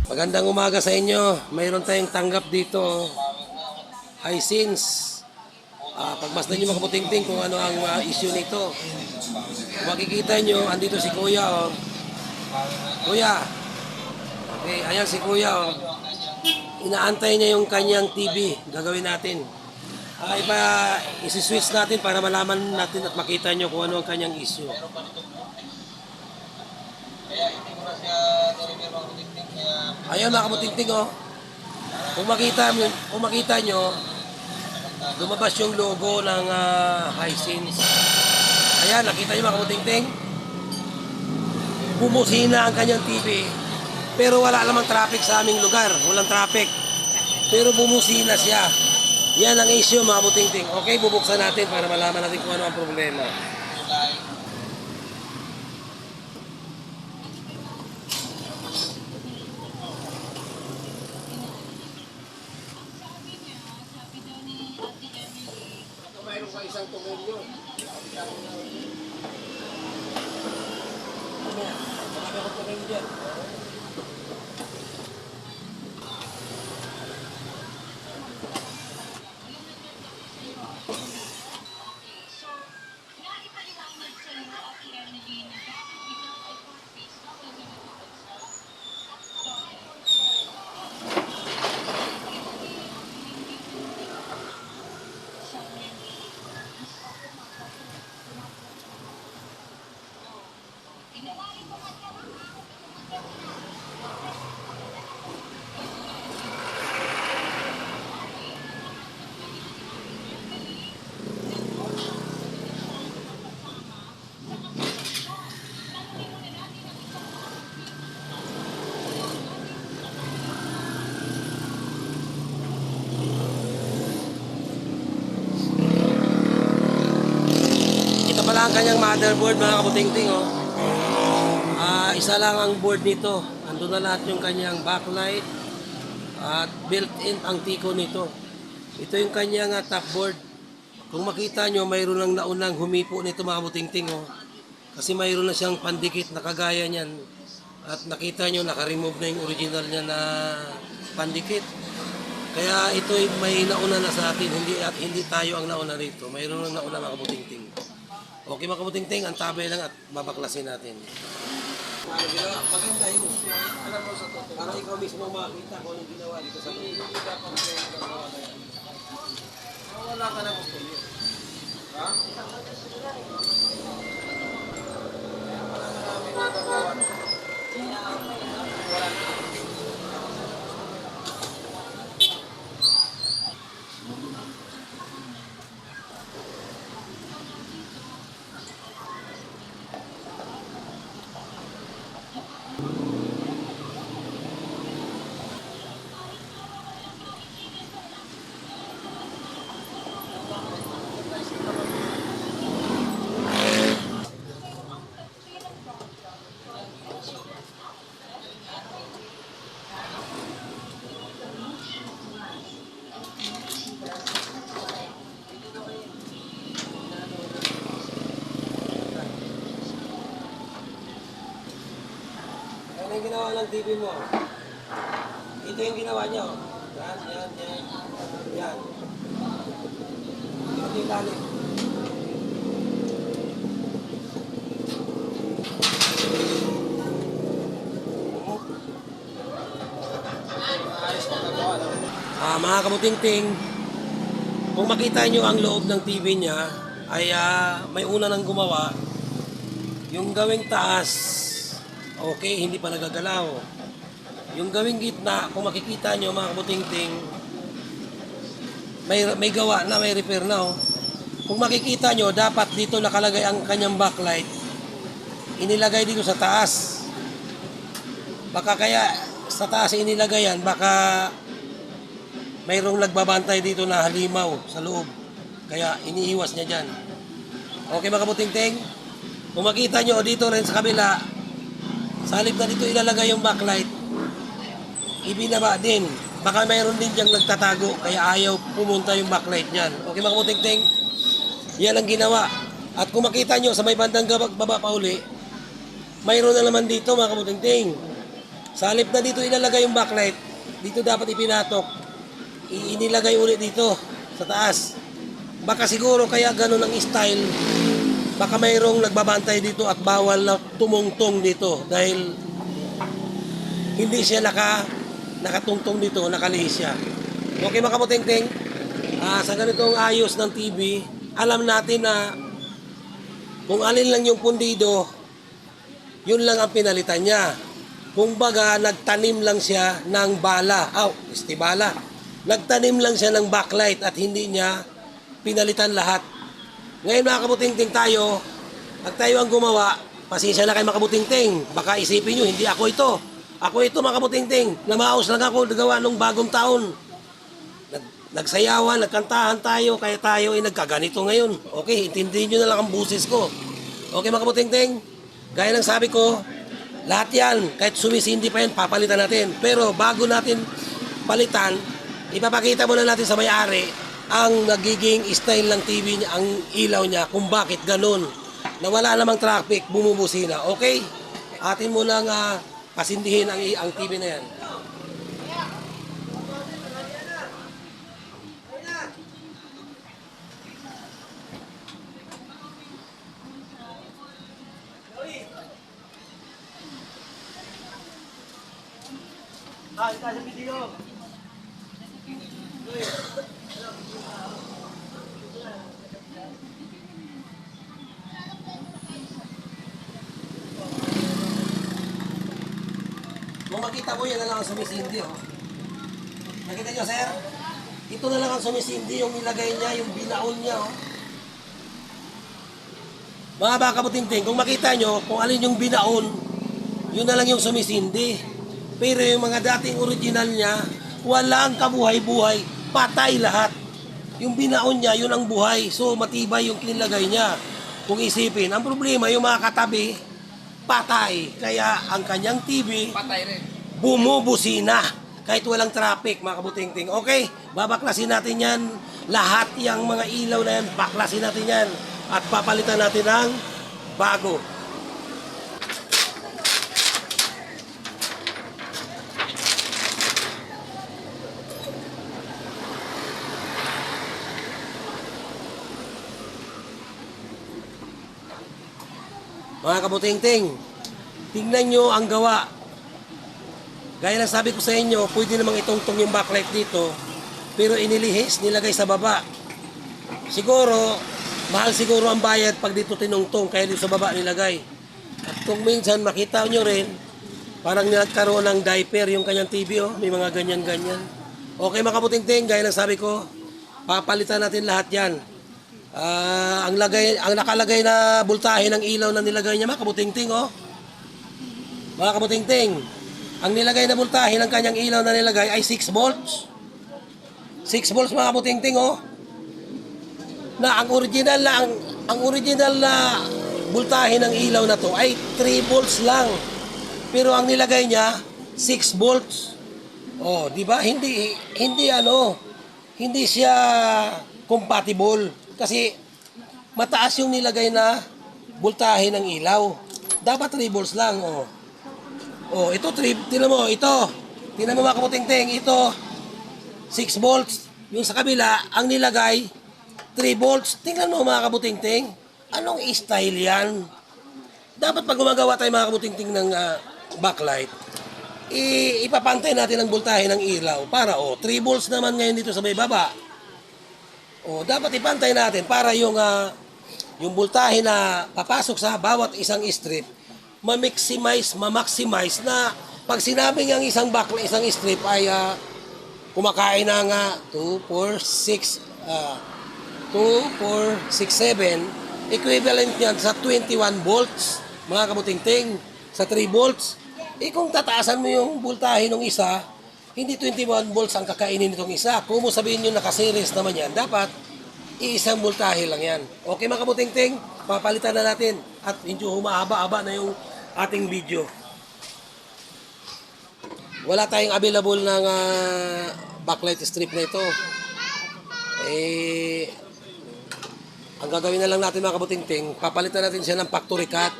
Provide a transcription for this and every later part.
Magandang umaga sa inyo. Mayroon tayong tanggap dito. Hisense. Pagmasdan nyo mga kabutingting kung ano ang issue nito. Kung makikita nyo, andito si Kuya. Oh. Kuya. Okay, ayan si Kuya. Oh. Inaantay niya yung kanyang TV. Gagawin natin. Isi-switch natin para malaman natin at makita nyo kung ano ang kanyang issue. Ayan mga kabutingting. Oh. Kung makita nyo, lumabas yung logo ng Hisense. Ayan, nakita nyo mga kabutingting? Bumusina ang kanyang TV. Pero wala namang traffic sa aming lugar. Walang traffic. Pero bumusina siya. Yan ang issue mga kabutingting. Okay, bubuksan natin para malaman natin kung ano ang problema. Mayroon pa isang tumulyo. Marami akong tumulyo dyan. Ito pala ang kanyang motherboard mga kabutingting. Oh. Isa lang ang board nito. Andun na lahat yung kanyang backlight at built-in ang tiko nito. Ito yung kanyang top board. Kung makita nyo, mayroon lang naunang humipo nito mga kabutingting. Oh. Kasi mayroon na siyang pandikit na kagaya niyan. At nakita nyo, naka-remove na yung original niya na pandikit. Kaya ito may nauna na sa atin, hindi tayo ang nauna rito. Mayroon lang nauna mga kabutingting. Okay mga kabutingting, ang tabay lang at babaklasin natin. Maganda yun. Alam mo sa totoo. Para ikaw mismo makita kung anong ginawa dito sa mga. Hindi dapat ginawa na yan. Wala ka na gusto niyo. Ha? Wala na namin nagagawa. Wala na. Ano yung ginawa ng TV mo? Ito yung ginawa nyo. Yan. Yan. Ito yung lalim. Mga kabutingting, kung makita nyo ang loob ng TV niya, ay may una nang gumawa. Yung gawing taas, okay, hindi pa nagagalaw. Yung gawing gitna, kung makikita nyo mga kabutingting, may gawa na, may repair na. Oh. Kung makikita nyo, dapat dito nakalagay ang kanyang backlight. Inilagay dito sa taas. Baka kaya sa taas inilagay yan, baka mayroong nagbabantay dito na halimaw sa loob. Kaya iniiwas niya dyan. Okay mga kabutingting? Kung makita nyo dito rin sa kabila, sa halip na dito ilalagay yung backlight, ibinaba din. Baka mayroon din diyang nagtatago, kaya ayaw pumunta yung backlight niyan. Okay mga kabutingting? Yan ang ginawa. At kung makita nyo sa may bandang baba pa uli, mayroon na naman dito mga kabutingting. Sa halip na dito inalagay yung backlight, dito dapat ipinatok. Inilagay ulit dito sa taas. Baka siguro kaya ganun ang style. Baka mayroong nagbabantay dito at bawal na tumungtong dito dahil hindi siya nakatungtong dito, nakalihis siya. Okay mga kaputing-ting, sa ganitong ayos ng TV, alam natin na kung alin lang yung pundido, yun lang ang pinalitan niya. Kung baga, nagtanim lang siya ng bala. Bala. Nagtanim lang siya ng backlight at hindi niya pinalitan lahat. Ngayon mga kabuting-ting tayo, pag tayo ang gumawa, pasensya na kayo mga kabuting-ting. Baka isipin nyo, hindi ako ito. Ako ito mga kabuting-ting. Namaos lang ako nagawa nung bagong taon. Nagsayawan, nagkantahan tayo, kaya tayo ay nagkaganito ngayon. Okay, intindihin nyo na lang ang busis ko. Okay mga kabuting-ting, gaya ng sabi ko, lahat yan, kahit sumisindi pa yan, papalitan natin. Pero bago natin palitan, ipapakita muna natin sa may-ari ang nagiging style ng TV niya, ang ilaw niya, kung bakit ganun. Na wala namang traffic, bumubusina. Okay? Atin mo lang pasindihin ang TV na yan. Ito sa video. Kung makita mo, yan na lang ang sumisindi. Nakita nyo, sir? Ito na lang ang sumisindi, yung nilagay niya, yung binaon niya. Mga baka puting-ting, kung makita nyo, kung alin yung binaon, yun na lang yung sumisindi. Pero yung mga dating original niya, walang kabuhay-buhay, patay lahat. Yung binaon niya, yun ang buhay. So, matibay yung kinilagay niya. Kung isipin, ang problema, yung mga katabi, patay. Kaya ang kanyang TV, Patay rin. bumubusina. Kahit walang traffic, mga kabuting-ting. Okay, babaklasin natin yan. Lahat yung mga ilaw na yan, baklasin natin yan. At papalitan natin ng bago. Mga kabuting-ting, tingnan nyo ang gawa. Gaya ng sabi ko sa inyo, pwede namang itungtong yung backlight dito, pero inilihis, nilagay sa baba. Siguro, mahal siguro ang bayad pag dito tinungtong, kaya dito sa baba nilagay. At kung minsan makita nyo rin, parang nagkaroon ng diaper yung kanyang TV, may mga ganyan-ganyan. Okay mga kabuting-ting, gaya ng sabi ko, papalitan natin lahat yan. Ang nakalagay na bultahe ng ilaw na nilagay niya, mga kabuting-ting, mga kabuting-ting, ang nilagay na bultahe ng kanyang ilaw na nilagay ay 6 volts. 6 volts mga kabuting-ting, na ang original na bultahe ng ilaw na to ay 3 volts lang. Pero ang nilagay niya 6 volts. Di ba? Hindi siya compatible. Kasi mataas yung nilagay na voltahe ng ilaw. Dapat 3 volts lang. Ito 3, tingnan mo, ito. Tingnan mo mga kaputing-ting, ito 6 volts. Yung sa kabila, ang nilagay 3 volts. Tingnan mo mga kaputing-ting, anong style yan? Dapat pag gumagawa tayo mga kaputing-ting ng backlight, ipapantay natin ang voltahe ng ilaw para 3 volts naman ngayon dito sa may baba. Dapat ipantay natin para yung voltahe na papasok sa bawat isang strip ma-maximize na pag sinabing ang isang backlight, isang strip ay kumakain ng 2, 4, 6, 7, equivalent yan sa 21 volts, mga kabuting-ting, sa 3 volts. Kung tataasan mo yung voltahe ng isa, hindi 21 volts ang kakainin nitong isa. Kung mo sabihin nyo nakaseries naman yan, dapat iisang voltahe lang yan. Okay mga kabuting-ting, papalitan na natin. At medyo humahaba-haba na yung ating video. Wala tayong available ng backlight strip na ito. Ang gagawin na lang natin mga kabuting-ting, papalitan natin siya ng factory cut.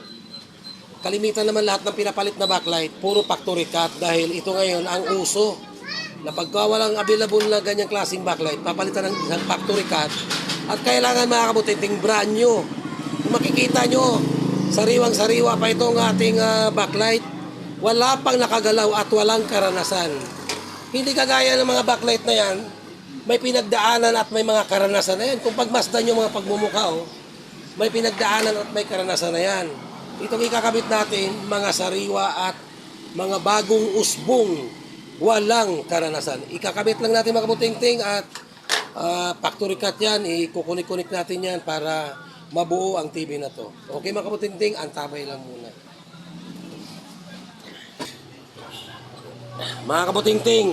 kalimitan naman lahat ng pinapalit na backlight, puro factory cut dahil ito ngayon ang uso na pagka walang available na ganyang klaseng backlight, papalitan ng isang factory cut at kailangan mga kabutiting brand new. Kung makikita nyo, sariwang-sariwa pa itong ating backlight. Wala pang nakagalaw at walang karanasan. Hindi kagaya ng mga backlight na yan, may pinagdaanan at may mga karanasan na yan. Kung pagmasdan yung mga pagmumukha, may pinagdaanan at may karanasan na yan. Itong ikakabit natin, mga sariwa at mga bagong usbong, walang karanasan. Ikakabit lang natin mga kabuting-ting at factory cut yan, ikukunik-kunik natin yan para mabuo ang TV na to. Okay mga kabuting-ting, antabay lang muna. Mga kabuting-ting,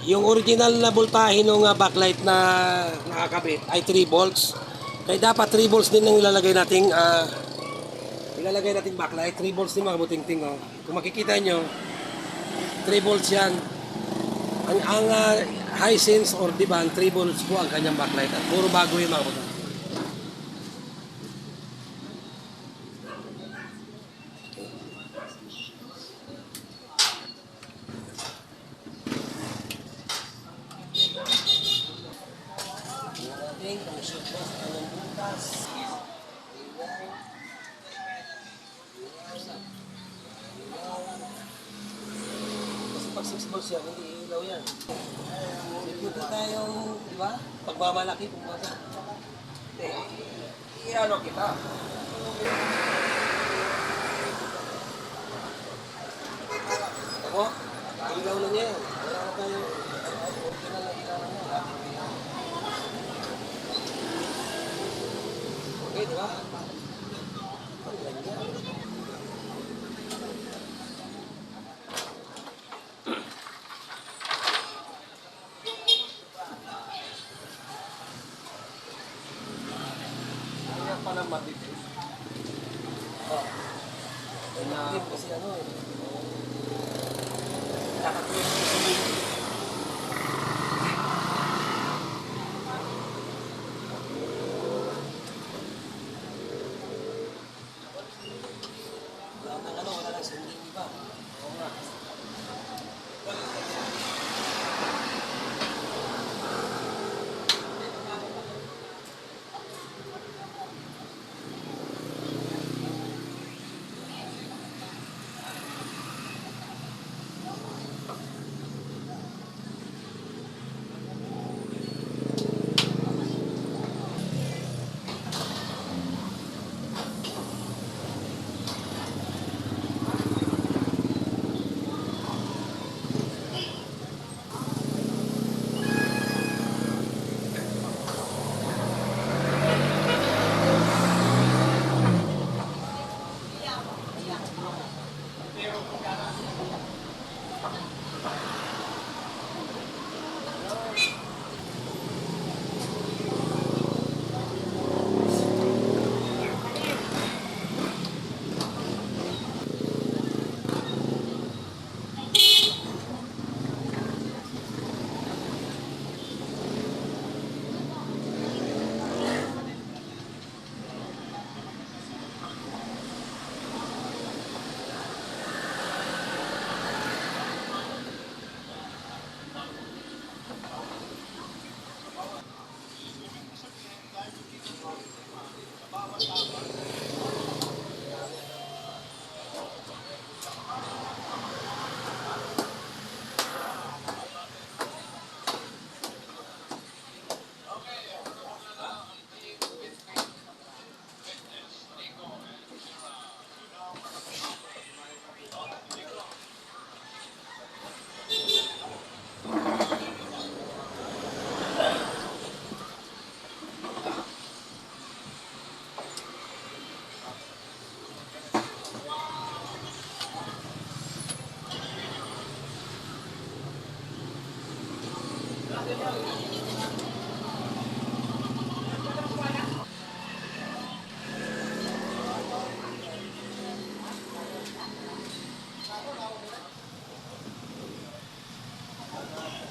yung original na voltahe ng backlight na nakakabit ay 3 volts. Kaya dapat 3 volts din ang ilalagay nating backlight. 3 volts din mga kabuting-ting. Oh. Kung makikita nyo, 3 volts yan. Ang Hisense or Divan, 3 volts po ang kanyang backlight. At puro bago yung mga kabuting. Pag 6 volts yan, hindi ilaw yan. Dito tayong, di ba? Pagmamalaki, kumbaga. Iano kita. Ako, ilaw na niya yan. Wala na tayo. Original na ilaw na niya. Okay, di ba? Ang ganyan. Parang matipid. Oh. Matipid kasi ano eh. Nakatuwid ko sa video. Wala nang sundin, di ba? Oo nga.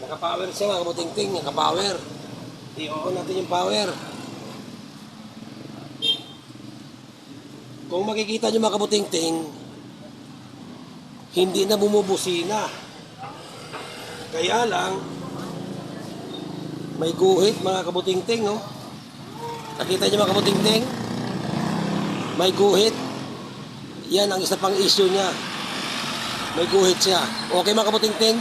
Naka-power siya mga kabuting-ting, naka-power. I-on natin yung power. Kung makikita nyo mga kabuting-ting, hindi na bumubusina. Kaya lang, may guhit mga kabuting-ting, oh. Nakita nyo mga kabuting-ting? May guhit. Yan ang isa pang issue niya. May guhit siya. Okay mga kabuting-ting?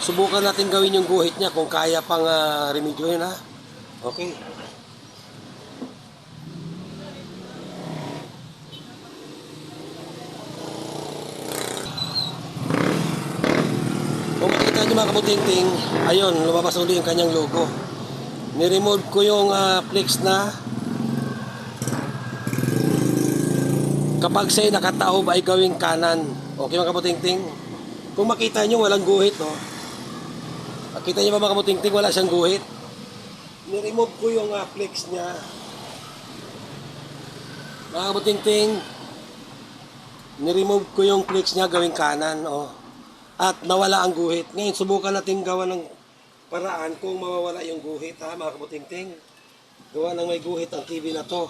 Subukan natin gawin yung guhit niya kung kaya pang remedyohin, ha. Okay. Kung makita nyo mga kabuting-ting, ayun, lumabas uli yung kanyang logo. Ni-remove ko yung flex na kapag siya'y nakataob ay gawing kanan. Okay mga kabuting-ting? Kung makita nyo walang guhit, no? Makita nyo ba mga kabuting-ting, wala siyang guhit. Ni-remove ko yung flex niya. Mga kabuting-ting, ni-remove ko yung flex niya gawing kanan, oh. At nawala ang guhit. Ngayon, subukan natin gawa ng paraan kung mawawala yung guhit, ha, mga kabuting-ting. Gawa ng may guhit ang TV na to.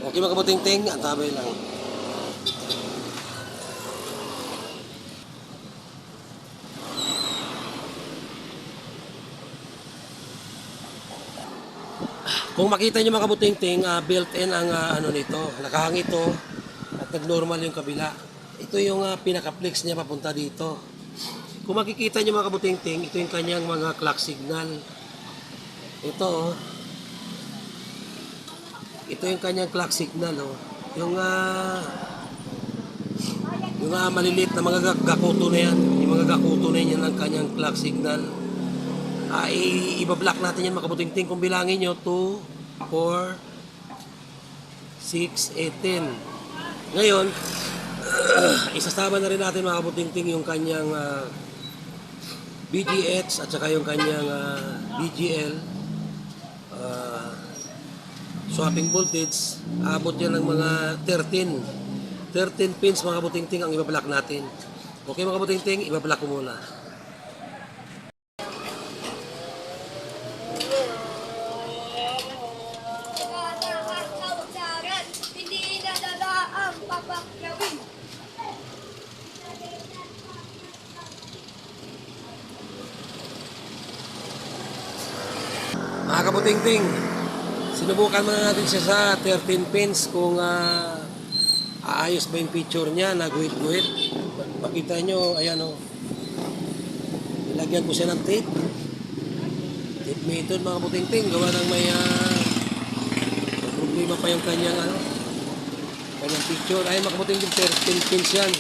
Okay mga kabuting-ting, antabay lang. Kung makita nyo mga kabuting-ting, built-in ang ano nito. Nakahang ito at nag-normal yung kabila. Ito yung pinaka-flex niya papunta dito. Kung makikita nyo mga kabuting-ting, ito yung kanyang mga clock signal. Ito, oh. Ito yung kanyang clock signal, oh. Yung maliliit na mga gakuto na yan. Yung mga gakuto na yan ang kanyang clock signal. Ibablock natin yan mga kabuting-ting. Kung bilangin nyo, 2, 4, 6, 8, 10. Ngayon, isasama na rin natin mga kabuting-ting yung kanyang BGH at saka yung kanyang BGL swapping voltage. Abot yan ng mga 13 pins mga kabuting-ting ang ibablock natin. Okay mga kabuting-ting, ibablock ko muna. Mga kabuting-ting, sinubukan muna natin siya sa 13 pins kung aayos ba yung picture niya na guhit-guhit. Makita nyo, ayan o. Ilagyan ko siya ng tape. Tape method mga kabuting-ting. Gawa ng may problema pa yung kanyang kanyang picture. Ayun mga kabuting-ting, 13 pins yan.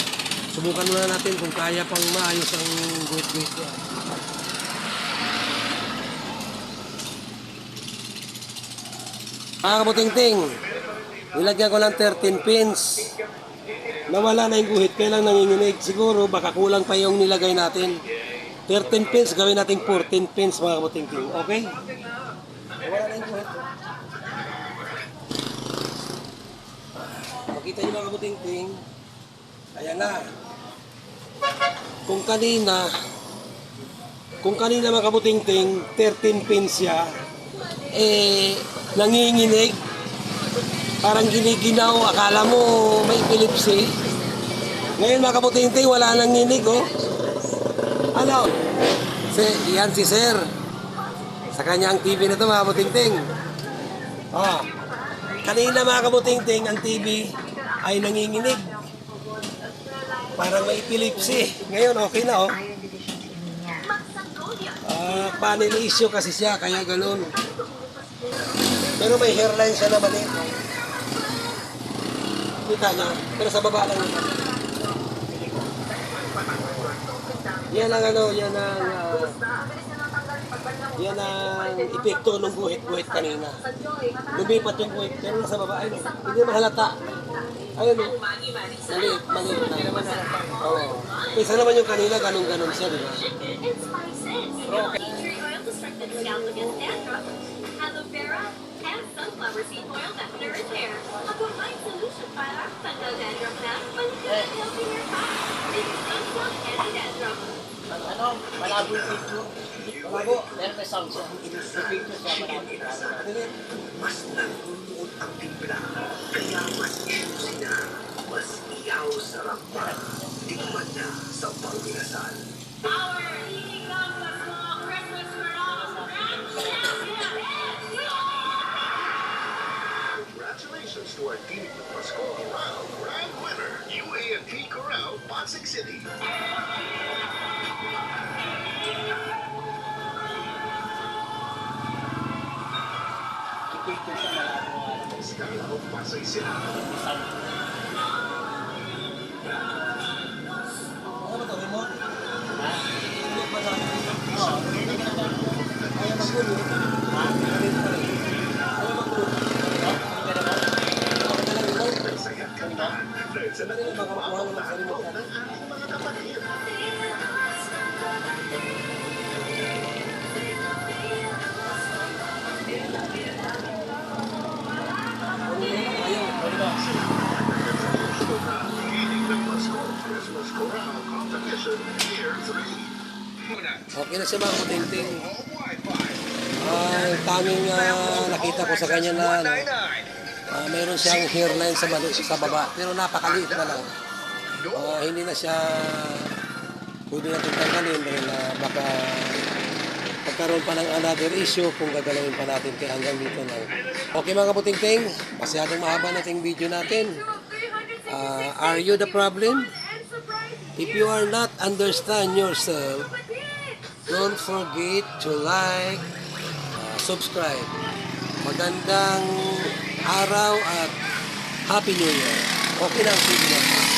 Subukan muna natin kung kaya pang maayos ang guhit-guhit niya. Mga kabuting-ting, nilagyan ko lang 13 pins. Nawala na yung guhit, kaya lang nanginginig. Siguro baka kulang pa yung nilagay natin. 13 pins, gawin natin 14 pins mga kabuting-ting. Okay? Nawala na yung guhit. Makita nyo mga kabuting-ting. Ayan na. Kung kanina mga kabuting-ting, 13 pins siya, nanginginig, parang giniginaw, akala mo may epilepsy. Ngayon mga kabuting-ting, wala nanginig, oh. Ano? Yan si Sir. Sa kanyang TV na ito mga kabuting-ting. Oh. Kanina mga kabuting-ting, ang TV ay nanginginig. Parang may epilepsy. Ngayon okay na, oh. Panel issue kasi siya, kaya ganun. Pero may hairline siya na maliit. Kita niya. Pero sa baba lang yun. Yan ang yan ang epekto ng guhit-guhit kanina. Lumipat yung guhit. Pero nasa baba, ayun. Hindi mahalata. Ayun, maliit na. Oo. Isa naman yung kanina, ganun-ganun siya, di ba? Okay. Aloe vera and sunflower seed oil that nourish hair. A combined solution para anti-dandruff na maligyan healthy hair pack. Baby sunflower anti-dandruff. Ano? Malabo yung picture. Malabo? Pero may sound siya. Yung picture siya malabo. ang timpla. Kaya mas juicy na, mas ihaw sarap pa. Tikman na sa Panginasan. Our Eating Up the Small Christmas Corral Grand Champion is Congratulations to our Tinig ng Pasko Corral Grand Winner, UANP Corral, Pasig City. Scala of Pasay City. Ano ba ito, remote? Remote ba natin? Ayaw magulot. Ayaw magulot. Ako na lang remote. Nagsayat ka na dahil sa Ano yung baka makuha naman sa remote ng natin? ating mga kapatid. Ayaw. Tinig ng Pasko Christmas Corral Competition Year 3. Okay na siya mga kutinting. Tanging nakita ko sa kanya na mayroon siyang hairline sa baba, pero napakaliit na lang. Hindi na siya pwede natin tanggalin dahil baka magkaroon pa ng another issue kung gagalawin pa natin, kaya hanggang dito lang. Okay mga kaputingting, masyadong mahaba nating video natin. Are you the problem? If you are not understand yourself, don't forget to like, subscribe. Magandang araw at Happy New Year. Okay na ang video natin.